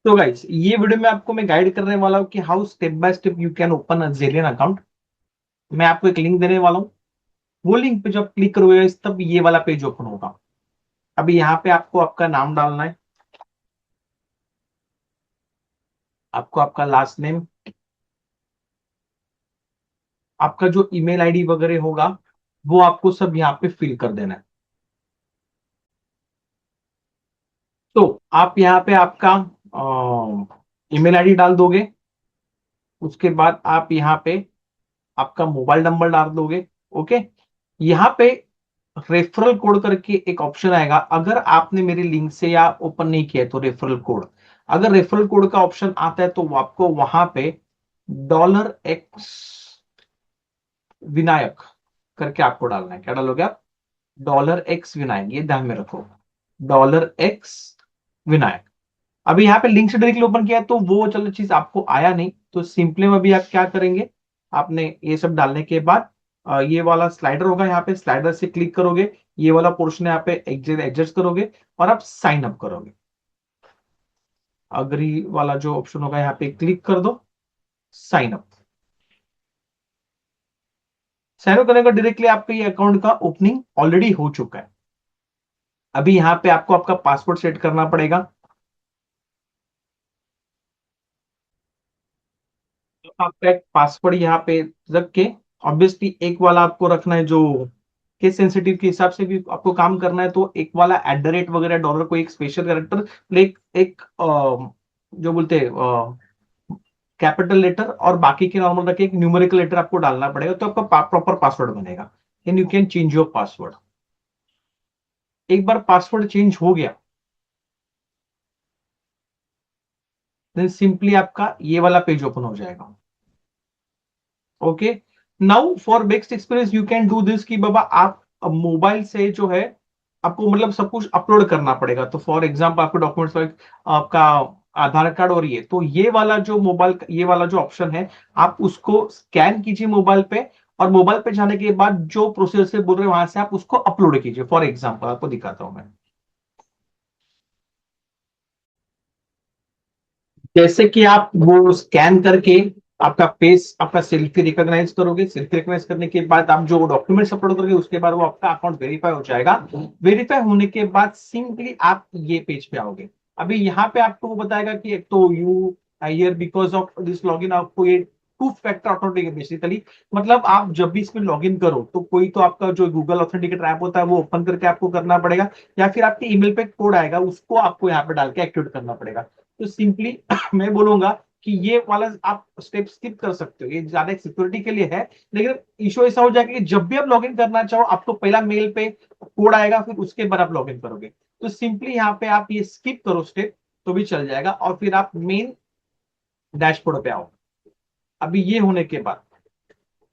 तो गाइस, ये वीडियो में आपको मैं गाइड करने वाला हूँ कि how step by step you can open a Zalian account. मैं आपको एक लिंक देने वाला हूँ। वो लिंक पे जब क्लिक करोगे तब ये वाला पेज ओपन होगा। अभी यहाँ पे आपको आपका नाम डालना है, आपको आपका लास्ट नेम, आपका जो ईमेल आईडी वगैरह होगा वो आपको सब यहाँ पे फिल कर देना है। तो आप यहाँ पे आपका ईमेल आईडी डाल दोगे। उसके बाद आप यहाँ पे आपका मोबाइल नंबर डाल दोगे। ओके, यहाँ पे रेफरल कोड करके एक ऑप्शन आएगा। अगर आपने मेरे लिंक से या ओपन नहीं किया है तो रेफरल कोड, अगर रेफरल कोड का ऑप्शन आता है तो वो आपको वहां पे $X विनायक करके आपको डालना है। क्या डालोगे आप? $X विनायक, ये ध्यान में रखो। $X विनायक। अभी यहाँ पे लिंक से डायरेक्टली ओपन किया है तो वो चलो चीज आपको आया नहीं, तो सिंपली में अभी आप क्या करेंगे, आपने ये सब डालने के बाद ये वाला स्लाइडर होगा, यहाँ पे स्लाइडर से क्लिक करोगे, ये वाला पोर्शन यहाँ पे एडजस्ट करोगे और आप साइन अप करोगे। अग्री वाला जो ऑप्शन होगा यहाँ पे क्लिक कर दो, साइन अप। साइन अप करने का डायरेक्टली आपके ये अकाउंट का ओपनिंग ऑलरेडी हो चुका है। अभी यहाँ पे आपको आपका पासवर्ड सेट करना पड़ेगा। तो आपका एक पासवर्ड यहाँ पे रख के, ऑब्वियसली एक वाला आपको रखना है जो केस सेंसिटिव के हिसाब से भी आपको काम करना है, तो एक वाला @ वगैरह डॉलर को एक स्पेशल कैरेक्टर, एक जो बोलते हैं कैपिटल लेटर, और बाकी के नॉर्मल रखे एक न्यूमेरिकल लेटर आपको डालना पड़ेगा, तो आपका प्रॉपर पासवर्ड बनेगा। And you can change your password. एक बार पासवर्ड चेंज हो गया देन सिंपली आपका ये वाला पेज ओपन हो जाएगा। Okay, now for best experience you can do this कि बाबा आप मोबाइल से जो है आपको मतलब सब कुछ अपलोड करना पड़ेगा। तो फॉर एग्जांपल आपके डॉक्यूमेंट्स लाइक आपका आधार कार्ड, और ये ये वाला जो मोबाइल, ये वाला जो ऑप्शन है, आप उसको स्कैन कीजिए मोबाइल पे, और मोबाइल पे जाने के बाद जो प्रोसेस से बोल रहे हैं वहां से आप उसको अपलोड कीजिए। फॉर एग्जाम्पल आपको दिखाता हूं मैं, जैसे कि आप वो स्कैन करके आपका फेस, आपका सेल्फी रिकॉग्नाइज करोगे। सेल्फी रिकॉग्नाइज करने के बाद आप जो डॉक्यूमेंट्स अपलोड करोगे उसके बाद वो आपका अकाउंट वेरीफाई हो जाएगा। वेरीफाई होने के बाद सिंपली आप ये पेज पे आओगे। अभी यहाँ पे आपको वो बताएगा कि एक तो you here because of this login, आपको ये टू फैक्टर ऑथेंटिकेशन बेसिकली, मतलब आप जब भी इसमें लॉगिन करो तो कोई तो आपका जो गूगल ऑथेंटिकेटर ऐप होता है वो ओपन करके आपको करना पड़ेगा, या फिर आपके ईमेल पे कोड आएगा उसको आपको यहाँ पे डाल के एक्टिवेट करना पड़ेगा। तो सिंपली मैं बोलूंगा कि ये वाला आप स्टेप स्किप कर सकते हो, ये ज्यादा सिक्योरिटी के लिए है। लेकिन इशू ऐसा हो जाएगा कि जब भी आप लॉगिन करना चाहो आपको पहला मेल पे कोड आएगा, फिर उसके बाद आप लॉगिन करोगे। तो सिंपली यहाँ पे आप ये स्किप करो स्टेप तो भी चल जाएगा, और फिर आप मेन डैशबोर्ड पे आओ। अभी ये होने के बाद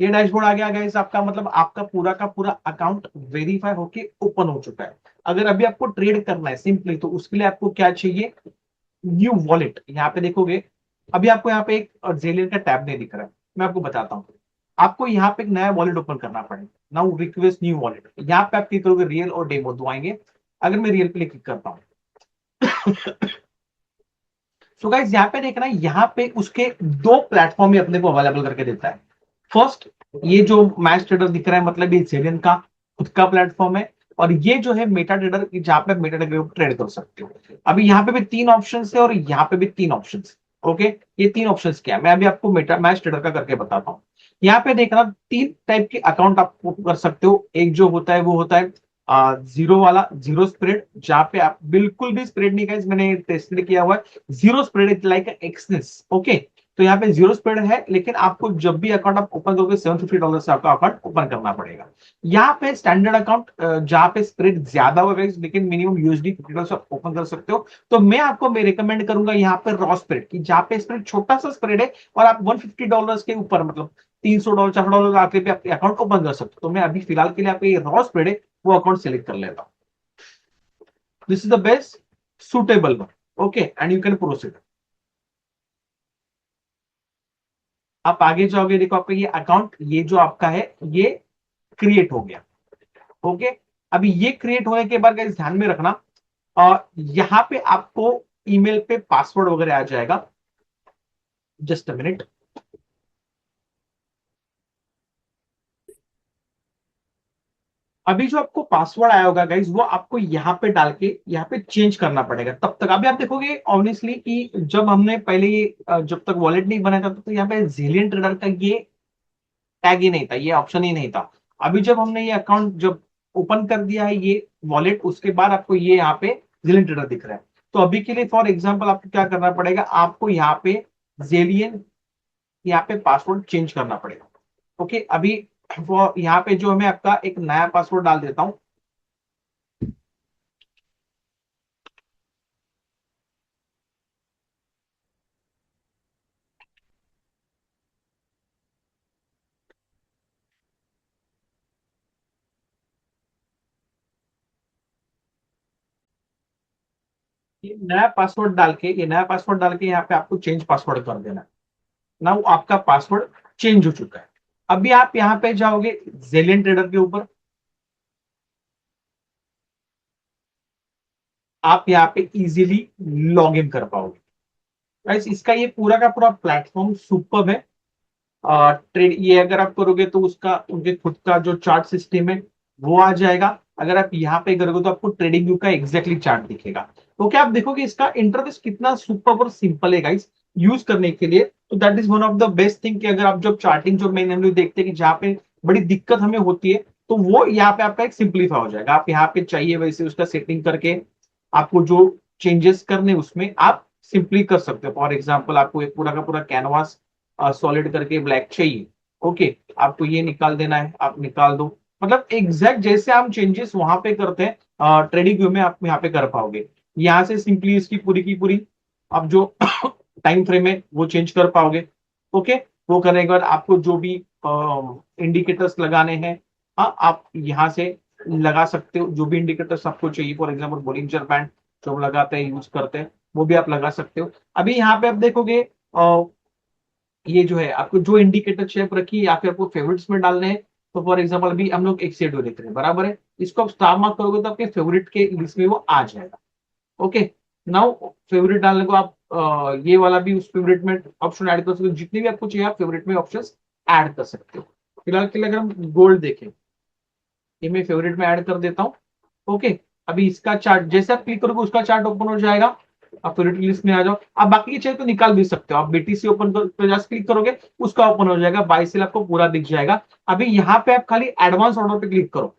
ये डैशबोर्ड आ गया गाइस, आपका मतलब आपका पूरा का पूरा अकाउंट वेरीफाई होके ओपन हो चुका है। अगर अभी आपको ट्रेड करना है सिंपली, तो उसके लिए आपको क्या चाहिए, न्यू वॉलेट। यहाँ पे देखोगे, अभी आपको यहाँ पे एक जेलियन का टैब नहीं दिख रहा है, मैं आपको बताता हूँ। आपको यहाँ पे एक नया वॉलेट ओपन करना पड़ेगा। नाउ रिक्वेस्ट न्यू वॉलेट, यहाँ पे आप क्लिक करोगे, रियल और डेमो दो आएंगे। अगर मैं रियल पे क्लिक करता हूँ सो गाइस, यहाँ पे देखना, यहाँ पे उसके दो प्लेटफॉर्म ही अपने को अवेलेबल करके देता है। फर्स्ट, ये जो मैच ट्रेडर दिख रहा है, मतलब ये जेलियन का खुद का प्लेटफॉर्म है। और ये जो है मेटा ट्रेडर, जहां पे मेटा ट्रेडर ट्रेड कर सकते हो। अभी यहाँ पे भी तीन ऑप्शन है और यहाँ पे भी तीन ऑप्शन। ओके, ये तीन ऑप्शन क्या है मैं अभी आपको मेटा मैच ट्रेडर का करके बताता हूँ। यहाँ पे देखना, तीन टाइप के अकाउंट आप कर सकते हो। एक जो होता है वो होता है जीरो वाला, जीरो स्प्रेड, जहां पे आप बिल्कुल भी स्प्रेड नहीं, गाइस मैंने टेस्ट किया हुआ है। Zero spread is like Exness. Okay, तो यहाँ पे जीरो स्प्रेड है, लेकिन आपको जब भी अकाउंट आप ओपन करोगे $750 से आपका अकाउंट ओपन करना पड़ेगा। यहाँ पे स्टैंडर्ड अकाउंट जहां पे स्प्रेड ज्यादा होगा, लेकिन मिनिमम यूएसडी $50 से ओपन कर सकते हो। तो मैं आपको मैं रिकमेंड करूंगा यहाँ पे रॉ स्प्रेड की, जहां पे स्प्रेड छोटा सा स्प्रेड है और आप $150 के ऊपर, मतलब $300 $400 आके पे आपके अकाउंट ओपन कर सकते हो। तो मैं अभी फिलहाल के लिए आपको ये रॉ स्प्रेड है वो अकाउंट सेलेक्ट कर लेता हूँ। This is the best suitable one. Okay, and you can proceed. आप आगे जाओगे, देखो आपका ये अकाउंट, ये जो आपका है ये क्रिएट हो गया। ओके, अभी ये क्रिएट होने के बाद गाइस ध्यान में रखना, और यहाँ पे आपको ईमेल पे पासवर्ड वगैरह आ जाएगा। Just a minute. अभी जो आपको पासवर्ड आया होगा गाइज, वो आपको यहाँ पे डाल के यहाँ पे चेंज करना पड़ेगा। तब तक अभी आप देखोगे ऑब्वियसली कि जब हमने पहले ये जब तक वॉलेट नहीं बनाया था तो यहाँ पे जेलियन ट्रेडर का ये टैग ही नहीं था, ये ऑप्शन ही नहीं था। अभी जब हमने ये अकाउंट जब ओपन कर दिया है ये वॉलेट, उसके बाद आपको ये यहाँ पे जेलियन ट्रेडर दिख रहा है। तो अभी के लिए फॉर एग्जाम्पल आपको क्या करना पड़ेगा, आपको यहाँ पे जेलियन यहाँ पे पासवर्ड चेंज करना पड़ेगा। ओके, अभी वो यहाँ पे जो मैं आपका एक नया पासवर्ड डाल देता हूँ। ये नया पासवर्ड डाल के यहाँ पे आपको चेंज पासवर्ड कर देना। ना वो आपका पासवर्ड चेंज हो चुका है। अभी आप यहाँ पे जाओगे जेलियन ट्रेडर के ऊपर, आप यहाँ पे इजीली लॉग इन कर पाओगे। गाइस इसका ये पूरा का पूरा प्लेटफॉर्म सुपर्ब है। ट्रेड ये अगर आप करोगे तो उसका उनके खुद का जो चार्ट सिस्टम है वो आ जाएगा। अगर आप यहाँ पे करोगे तो आपको ट्रेडिंग व्यू का एग्जैक्टली चार्ट दिखेगा। तो क्या आप देखोगे इसका इंटरफेस कितना सुपर और सिंपल है गाइस यूज करने के लिए। तो that is one of the best thing कि अगर आप जब चार्टिंग जो मेन हम लोग देखते हैं कि जहाँ पे बड़ी दिक्कत हमें होती है, तो वो यहाँ पे आपका एक सिंप्लीफाई हो जाएगा। आप यहाँ पे चाहिए वैसे उसका सेटिंग करके आपको जो चेंजेस करने उसमें आप सिंपली कर सकते हो। फॉर एग्जाम्पल आपको एक पूरा का पूरा कैनवास सॉलिड करके ब्लैक चाहिए, ओके, आपको ये निकाल देना है, आप निकाल दो। मतलब एग्जैक्ट जैसे हम चेंजेस वहां पे करते हैं ट्रेडिंग व्यू में आप यहाँ पे कर पाओगे। यहाँ से सिंपली इसकी पूरी की पूरी आप जो टाइम फ्रेम है वो चेंज कर पाओगे। ओके, वो करने के बाद आपको जो भी इंडिकेटर्स लगाने हैं, हाँ आप यहाँ से लगा सकते हो जो भी इंडिकेटर्स आपको चाहिए। फॉर एग्जाम्पल बोलिंजर बैंड जो हम लगाते हैं यूज करते हैं वो भी आप लगा सकते हो। अभी यहाँ पे आप देखोगे ये जो है आपको जो इंडिकेटर शेप रखी है या फिर आपको फेवरेट्स में डालने हैं। तो फॉर एग्जांपल अभी हम लोग एक सेट देख रहे हैं, बराबर है, इसको आप स्टार मार्क करोगे तो आपके फेवरेट के लिस्ट में वो आ जाएगा। ओके, नाउ फेवरेट डालने को आप ये वाला भी उस फेवरेट में ऑप्शन ऐड कर सकते हो। जितने भी आपको चाहिए आप फेवरेट में ऑप्शन ऐड कर सकते हो। फिलहाल के लिए अगर हम गोल्ड देखें, ये मैं फेवरेट में ऐड कर देता हूँ। ओके, अभी इसका चार्ट जैसे आप क्लिक करोगे उसका चार्ट ओपन हो जाएगा। आप फेवरेट लिस्ट में आ जाओ। आप बाकी की चाहिए तो निकाल भी सकते हो, आप बीटीसी ओपन पर जस्ट क्लिक करोगे उसका ओपन हो जाएगा, बाय सेल आपको पूरा दिख जाएगा। अभी यहाँ पे आप खाली एडवांस ऑर्डर पे क्लिक करो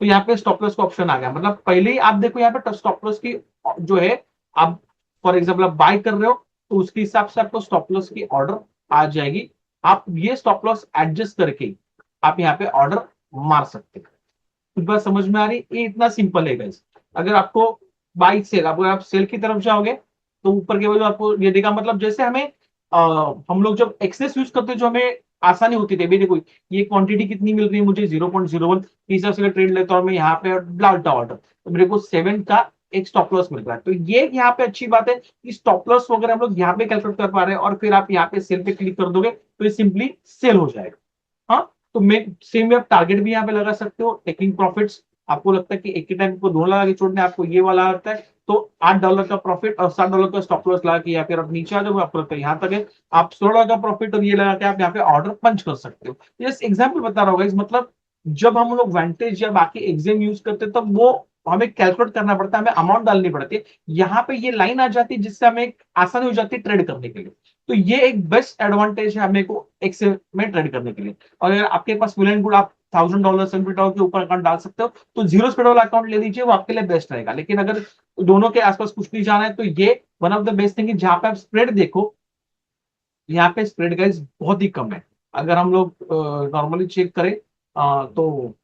तो यहाँ पे स्टॉप लॉस का ऑप्शन आ गया। मतलब पहले ही आप देखो यहाँ पे स्टॉप लॉस की जो है, आप फॉर एग्जाम्पल आप बाय कर रहे हो तो उसके हिसाब से आपको स्टॉप लॉस की ऑर्डर आ जाएगी। आप ये स्टॉप लॉस एडजस्ट करके आप यहाँ पे ऑर्डर मार सकते हो। कुछ बात समझ में आ रही, ये इतना सिंपल है गाइस। अगर आपको बाई सेल, अगर आप सेल की तरफ जाओगे तो ऊपर के वजह आपको ये देगा। मतलब जैसे हमें हम लोग जब एक्सेस यूज करते हैं जो हमें आसानी होती थी, देखो ये क्वांटिटी कितनी मिल रही है मुझे 0.01 के हिसाब से ट्रेड लेता हूँ मैं यहाँ पे डालता ऑर्डर, तो मेरे को 7 का एक स्टॉप लॉस मिल रहा है। तो ये यहाँ पे अच्छी बात है कि स्टॉप लॉस वगैरह हम लोग यहाँ पे कैलकुलेट कर पा रहे हैं और फिर आप यहाँ पे सेल पे क्लिक कर दोगे तो ये सिंपली सेल हो जाएगा। हाँ, तो मैं सेम वे आप टारगेट भी यहाँ पे लगा सकते हो, टेकिंग प्रॉफिट्स। आपको लगता है कि एक ही टाइम को दोनों लगा के छोड़ने, आपको ये वाला लगता है तो $8 का प्रॉफिट और $7 का स्टॉप लॉस लगा के या फिर आप नीचे आ जाओगे, आपको लगता है यहाँ तक है, आप $16 का प्रॉफिट और ये लगा के आप यहाँ पे ऑर्डर पंच कर सकते हो। जस्ट एग्जाम्पल बता रहा होगा इस, मतलब जब हम लोग वेंटेज या बाकी एग्जाम यूज करते हैं तब वो हमें कैलकुलेट करना पड़ता है, हमें अमाउंट डालनी पड़ती है। यहाँ पे ये लाइन आ जाती है जिससे हमें आसानी हो जाती है ट्रेड करने के लिए। तो ये एक बेस्ट एडवांटेज है हमें को एक्सेल में ट्रेड करने के लिए। और अगर आपके पास विल एंड गुड आप $1000 $70 के ऊपर अकाउंट डाल सकते हो तो जीरो स्प्रेड वाला अकाउंट ले लीजिए, वो आपके लिए बेस्ट रहेगा। लेकिन अगर दोनों के आसपास कुछ नहीं जाना है तो ये one of the best thing है। जहां पे आप स्प्रेड देखो, यहाँ पे स्प्रेड गाइस बहुत ही कम है। अगर हम लोग नॉर्मली चेक करें तो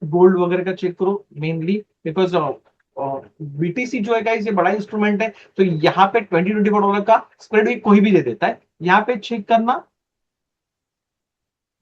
गोल्ड वगैरह का चेक करो मेनली, बिकॉज बीटीसी जो है गाइस ये बड़ा इंस्ट्रूमेंट है। तो यहाँ पे $20-24 का स्प्रेड भी कोई भी दे देता है। यहाँ पे चेक करना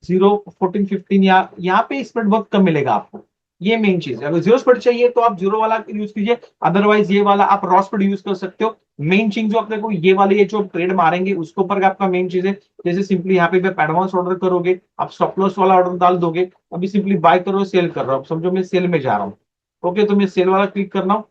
0 14 15 या यहाँ पे स्प्रेड बहुत कम मिलेगा आपको। ये मेन चीज है, अगर जीरो स्प्रेड चाहिए तो आप जीरो वाला यूज कीजिए, अदरवाइज ये वाला आप रॉ स्प्रेड यूज कर सकते हो। मेन चीज जो अपने को ये वाले ये जो ट्रेड मारेंगे उसके ऊपर का आपका मेन चीज है। जैसे सिंपली यहाँ पे आप एडवांस ऑर्डर करोगे, आप स्टॉप लॉस वाला ऑर्डर डाल दोगे। अभी सिंपली बाय करो, सेल कर रहा हूँ, समझो मैं सेल में जा रहा हूँ। ओके, तो मैं सेल वाला क्लिक करना हूँ।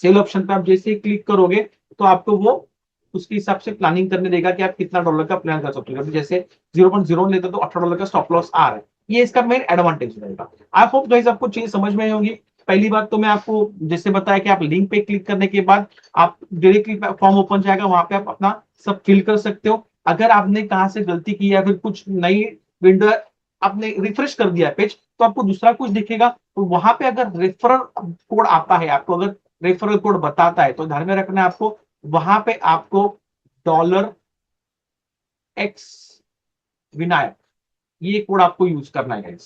सेल ऑप्शन पे आप जैसे ही क्लिक करोगे तो आपको वो उसके हिसाब से प्लानिंग करने देगा कि आप कितना डॉलर का प्लान कर सकते हो। जैसे 0.0 लेते तो $18 का स्टॉप लॉस आ रहा है, ये इसका मेन एडवांटेज रहेगा। आई होप गाइस आपको चीज समझ में आई होगी। पहली बात तो मैं आपको जैसे बताया कि आप लिंक पे क्लिक करने के बाद आप डायरेक्टली फॉर्म ओपन जाएगा, वहां पे आप अपना सब फिल कर सकते हो। अगर आपने कहाँ से गलती की है, फिर कुछ नई विंडो आपने रिफ्रेश कर दिया पेज, तो आपको दूसरा कुछ दिखेगा। तो वहां पे अगर रेफरल कोड आता है, आपको अगर रेफरल कोड बताता है तो ध्यान में रखना है आपको, वहां पे आपको $X विनायक ये कोड आपको यूज करना है।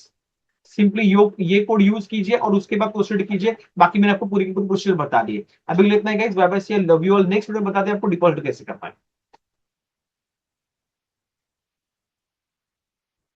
सिंपली ये कोड यूज कीजिए और उसके बाद प्रोसीड कीजिए। बाकी मैंने आपको पूरी की पूरी प्रोसीजर बता दी है। अभी लेतना है guys, bye bye, see love you all. Next video बता दें आपको डिपॉजिट कैसे करना है।